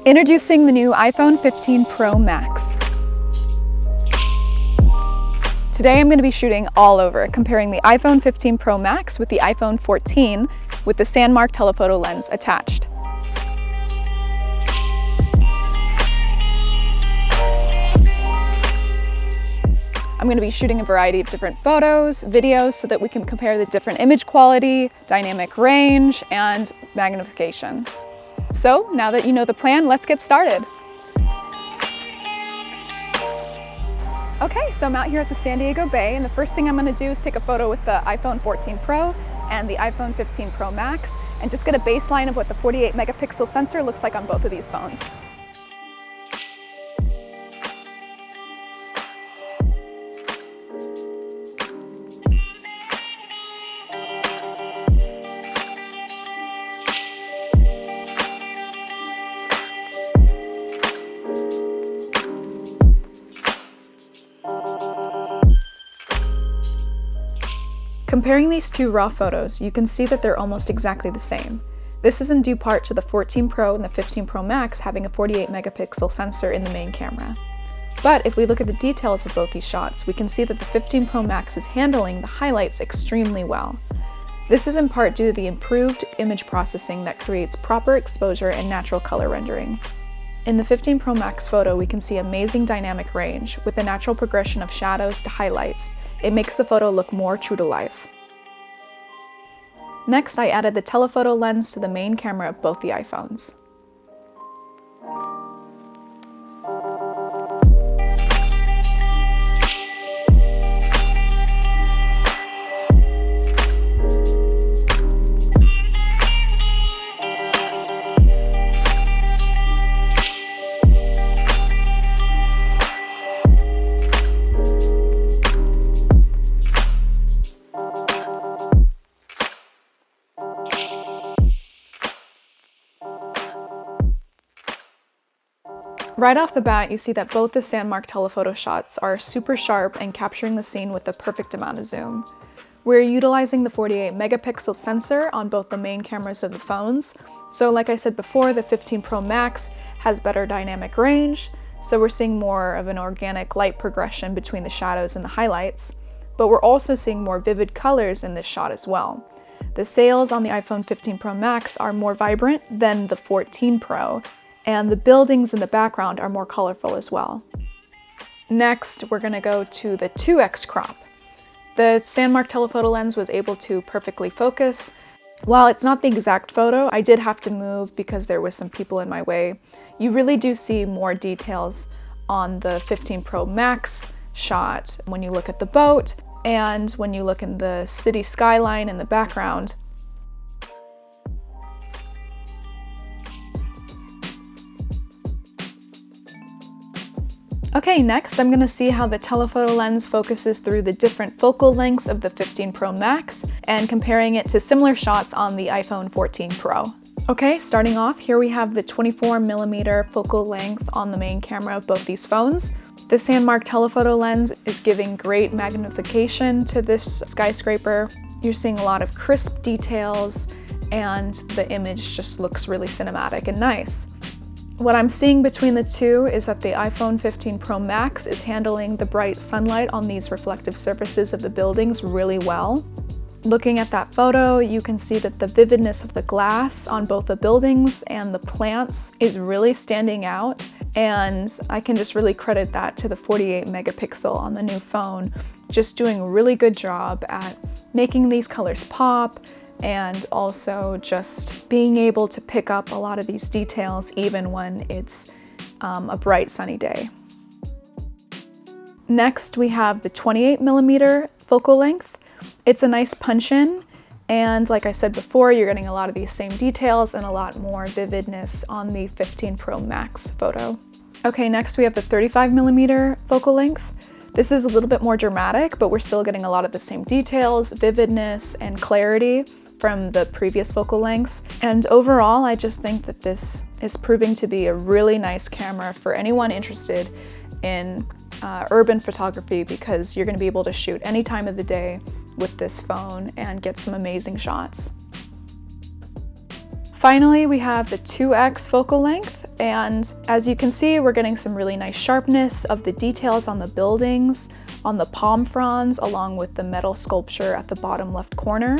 Introducing the new iPhone 15 Pro Max. Today I'm going to be shooting all over, comparing the iPhone 15 Pro Max with the iPhone 14 with the SANDMARC Telephoto Lens attached. I'm going to be shooting a variety of different photos, videos, so that we can compare the different image quality, dynamic range, and magnification. So now that you know the plan, let's get started. Okay, so I'm out here at the San Diego Bay, and the first thing I'm going to do is take a photo with the iPhone 14 Pro and the iPhone 15 Pro Max, and just get a baseline of what the 48 megapixel sensor looks like on both of these phones. Comparing these two raw photos, you can see that they're almost exactly the same. This is in due part to the 14 Pro and the 15 Pro Max having a 48 megapixel sensor in the main camera. But if we look at the details of both these shots, we can see that the 15 Pro Max is handling the highlights extremely well. This is in part due to the improved image processing that creates proper exposure and natural color rendering. In the 15 Pro Max photo, we can see amazing dynamic range with a natural progression of shadows to highlights. It makes the photo look more true to life. Next, I added the telephoto lens to the main camera of both the iPhones. Right off the bat, you see that both the SANDMARC telephoto shots are super sharp and capturing the scene with the perfect amount of zoom. We're utilizing the 48 megapixel sensor on both the main cameras of the phones. So like I said before, the 15 Pro Max has better dynamic range, so we're seeing more of an organic light progression between the shadows and the highlights. But we're also seeing more vivid colors in this shot as well. The sails on the iPhone 15 Pro Max are more vibrant than the 14 Pro, and the buildings in the background are more colorful as well. Next, we're going to go to the 2x crop. The SANDMARC telephoto lens was able to perfectly focus. While it's not the exact photo, I did have to move because there was some people in my way. You really do see more details on the 15 Pro Max shot when you look at the boat and when you look in the city skyline in the background. Okay, next I'm going to see how the telephoto lens focuses through the different focal lengths of the 15 Pro Max and comparing it to similar shots on the iPhone 14 Pro. Okay, starting off, here we have the 24mm focal length on the main camera of both these phones. The SANDMARC telephoto lens is giving great magnification to this skyscraper. You're seeing a lot of crisp details and the image just looks really cinematic and nice. What I'm seeing between the two is that the iPhone 15 Pro Max is handling the bright sunlight on these reflective surfaces of the buildings really well. Looking at that photo, you can see that the vividness of the glass on both the buildings and the plants is really standing out, and I can just really credit that to the 48 megapixel on the new phone, just doing a really good job at making these colors pop, and also just being able to pick up a lot of these details even when it's a bright sunny day. Next, we have the 28mm focal length. It's a nice punch-in, and like I said before, you're getting a lot of these same details and a lot more vividness on the 15 Pro Max photo. Okay, next we have the 35mm focal length. This is a little bit more dramatic, but we're still getting a lot of the same details, vividness, and clarity from the previous focal lengths. And overall, I just think that this is proving to be a really nice camera for anyone interested in urban photography, because you're going to be able to shoot any time of the day with this phone and get some amazing shots. Finally, we have the 2x focal length, and as you can see, we're getting some really nice sharpness of the details on the buildings, on the palm fronds, along with the metal sculpture at the bottom left corner.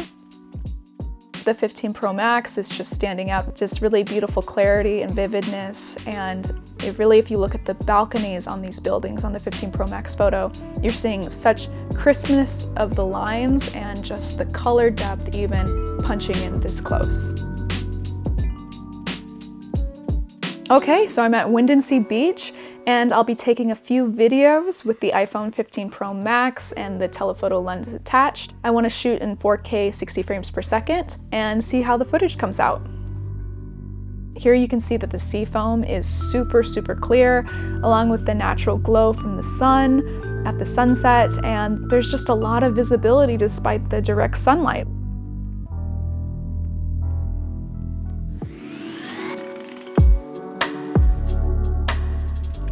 The 15 Pro Max is just standing out, just really beautiful clarity and vividness, and it really, if you look at the balconies on these buildings on the 15 Pro Max photo, you're seeing such crispness of the lines and just the color depth even punching in this close. Okay, so I'm at Windansea Beach, and I'll be taking a few videos with the iPhone 15 Pro Max and the telephoto lens attached. I want to shoot in 4K 60 frames per second and see how the footage comes out. Here you can see that the sea foam is super clear, along with the natural glow from the sun at the sunset, and there's just a lot of visibility despite the direct sunlight.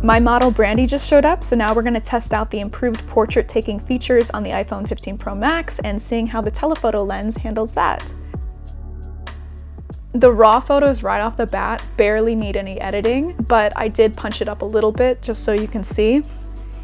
My model Brandy just showed up, so now we're going to test out the improved portrait taking features on the iPhone 15 Pro Max and seeing how the telephoto lens handles that. The raw photos right off the bat barely need any editing, but I did punch it up a little bit just so you can see.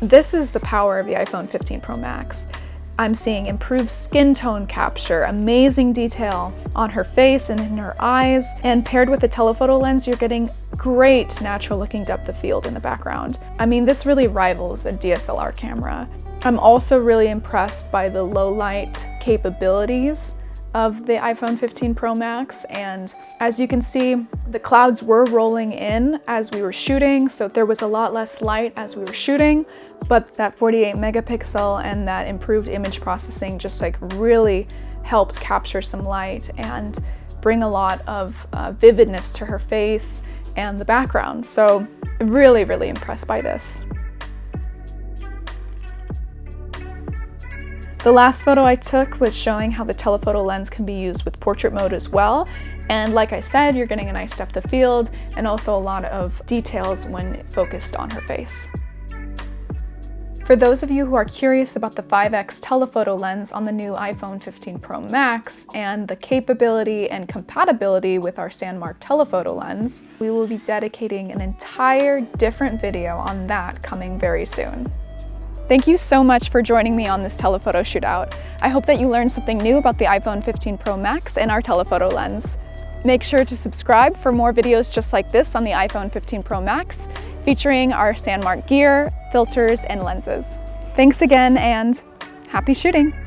This is the power of the iPhone 15 Pro Max. I'm seeing improved skin tone capture, amazing detail on her face and in her eyes, and paired with the telephoto lens, you're getting great natural looking depth of field in the background. I mean, this really rivals a DSLR camera. I'm also really impressed by the low light capabilities of the iPhone 15 Pro Max, and as you can see, the clouds were rolling in as we were shooting, so there was a lot less light as we were shooting, but that 48 megapixel and that improved image processing just like really helped capture some light and bring a lot of vividness to her face and the background. So really impressed by this. The last photo I took was showing how the telephoto lens can be used with portrait mode as well. And like I said, you're getting a nice depth of field and also a lot of details when focused on her face. For those of you who are curious about the 5x telephoto lens on the new iPhone 15 Pro Max and the capability and compatibility with our SANDMARC Telephoto Lens, we will be dedicating an entire different video on that coming very soon. Thank you so much for joining me on this telephoto shootout. I hope that you learned something new about the iPhone 15 Pro Max and our telephoto lens. Make sure to subscribe for more videos just like this on the iPhone 15 Pro Max, featuring our SANDMARC gear, filters, and lenses. Thanks again, and happy shooting!